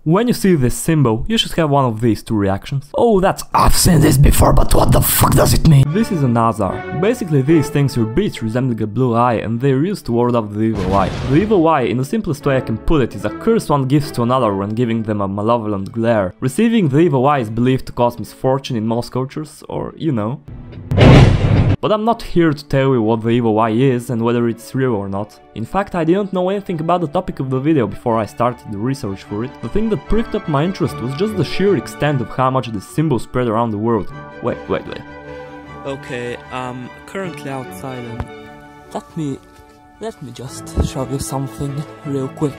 When you see this symbol, you should have one of these two reactions. Oh, I've seen this before, but what the fuck does it mean? This is a nazar. Basically, these things are beads resembling a blue eye, and they're used to ward off the evil eye. The evil eye, in the simplest way I can put it, is a curse one gives to another when giving them a malevolent glare. Receiving the evil eye is believed to cause misfortune in most cultures, or you know. But I'm not here to tell you what the evil eye is and whether it's real or not. In fact, I didn't know anything about the topic of the video before I started the research for it. The thing that pricked up my interest was just the sheer extent of how much this symbol spread around the world. Wait. Okay, I'm currently outside and let me just show you something real quick.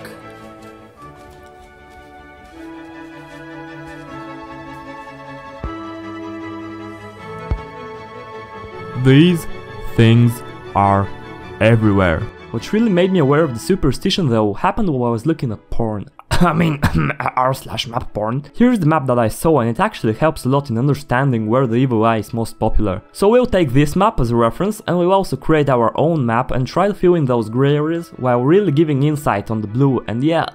These things are everywhere. What really made me aware of the superstition though happened while I was looking at porn. I mean, r/map porn. Here's the map that I saw, and it actually helps a lot in understanding where the evil eye is most popular. So we'll take this map as a reference, and we'll also create our own map and try to fill in those grey areas while really giving insight on the blue, and yeah,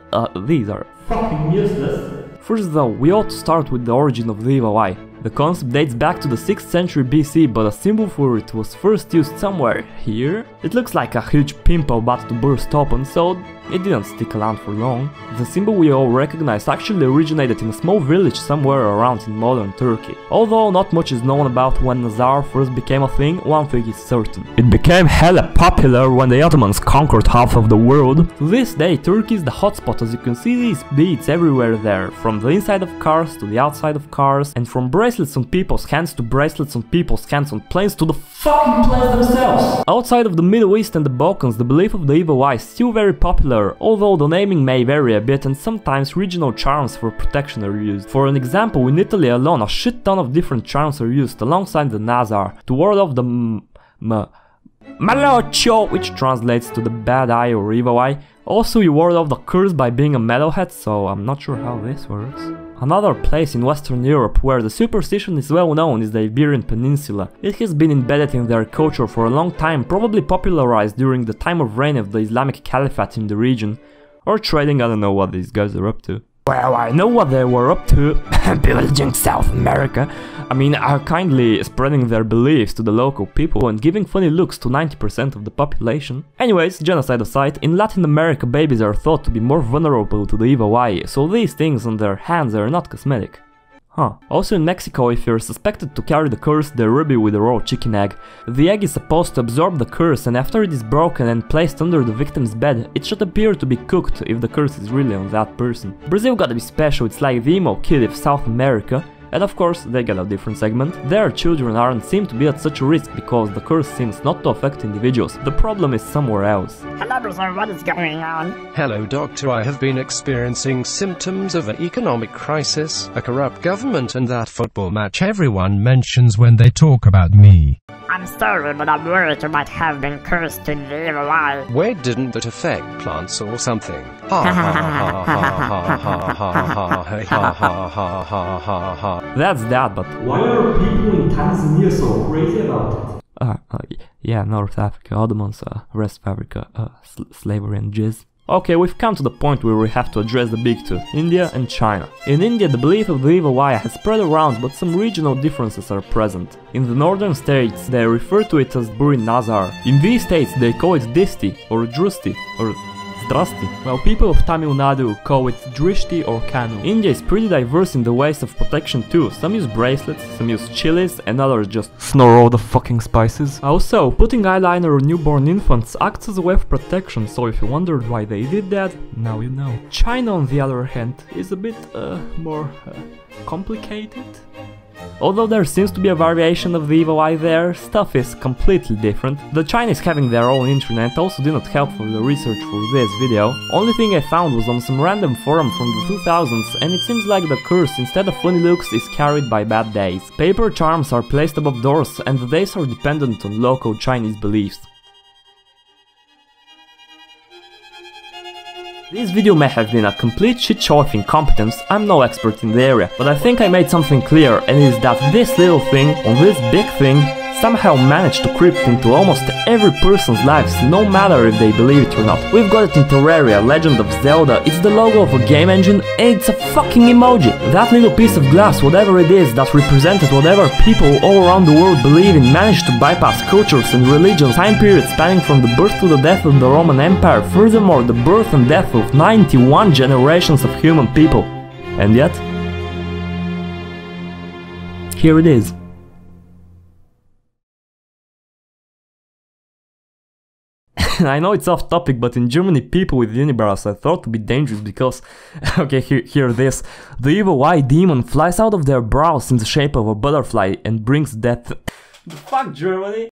these are fucking useless. First though, we ought to start with the origin of the evil eye. The concept dates back to the 6th century BC, but a symbol for it was first used somewhere here. It looks like a huge pimple about to burst open, so it didn't stick around for long. The symbol we all recognize actually originated in a small village somewhere around in modern Turkey. Although not much is known about when nazar first became a thing, one thing is certain. It became hella popular when the Ottomans conquered half of the world. To this day, Turkey is the hotspot, as you can see these beads everywhere there, from the inside of cars to the outside of cars, and from bracelets on people's hands to bracelets on people's hands on planes to the fucking planes themselves! Outside of the Middle East and the Balkans, the belief of the evil eye is still very popular, although the naming may vary a bit and sometimes regional charms for protection are used. For an example, in Italy alone, a shit ton of different charms are used alongside the nazar to ward off the malocchio, which translates to the bad eye or evil eye. Also, you ward off the curse by being a metalhead, so I'm not sure how this works. Another place in Western Europe where the superstition is well known is the Iberian Peninsula. It has been embedded in their culture for a long time, probably popularized during the time of reign of the Islamic Caliphate in the region. Or trading, I don't know what these guys are up to. Well, I know what they were up to, pillaging South America. I mean, kindly spreading their beliefs to the local people and giving funny looks to 90% of the population. Anyways, genocide aside, in Latin America babies are thought to be more vulnerable to the evil eye, so these things on their hands are not cosmetic. Also in Mexico, if you're suspected to carry the curse, they rub you with a raw chicken egg. The egg is supposed to absorb the curse, and after it is broken and placed under the victim's bed, it should appear to be cooked if the curse is really on that person. Brazil gotta be special, it's like the emo kid of South America. And of course, they get a different segment. Their children aren't seem to be at such a risk because the curse seems not to affect individuals. The problem is somewhere else. Hello, sir, what is going on? Hello, doctor. I have been experiencing symptoms of an economic crisis, a corrupt government, and that football match everyone mentions when they talk about me. I'm sorry, but I'm worried you might have been cursed to the evil eye. Wait, didn't that affect plants or something? Ha ha ha ha ha ha ha ha ha ha ha. That's that, but why are people in Tanzania so crazy about it? Yeah, North Africa, Ottomans, rest of Africa, slavery and jizz. Okay, we've come to the point where we have to address the big two, India and China. In India, the belief of the evil eye has spread around, but some regional differences are present. In the northern states, they refer to it as Buri Nazar. In these states, they call it Disti, or Drusti, or Zdrasti, while people of Tamil Nadu call it Drishti or Kanu. India is pretty diverse in the ways of protection too. Some use bracelets, some use chilies, and others just snore all the fucking spices. Also, putting eyeliner on newborn infants acts as a way of protection, so if you wondered why they did that, now you know. China, on the other hand, is a bit more complicated. Although there seems to be a variation of the evil eye there, stuff is completely different. The Chinese having their own internet also did not help for the research for this video. Only thing I found was on some random forum from the 2000s, and it seems like the curse, instead of funny looks, is carried by bad days. Paper charms are placed above doors, and the days are dependent on local Chinese beliefs. This video may have been a complete shit show of incompetence, I'm no expert in the area, but I think I made something clear, and it is that this little thing on this big thing somehow managed to creep into almost every person's lives, no matter if they believe it or not. We've got it in Terraria, Legend of Zelda, it's the logo of a game engine, and it's a fucking emoji. That little piece of glass, whatever it is, that represented whatever people all around the world believe in, managed to bypass cultures and religions, time periods spanning from the birth to the death of the Roman Empire, furthermore the birth and death of 91 generations of human people. And yet, here it is. I know it's off topic, but in Germany people with unibrows are thought to be dangerous because, okay, hear this. The evil eye demon flies out of their brows in the shape of a butterfly and brings death. The fuck, Germany?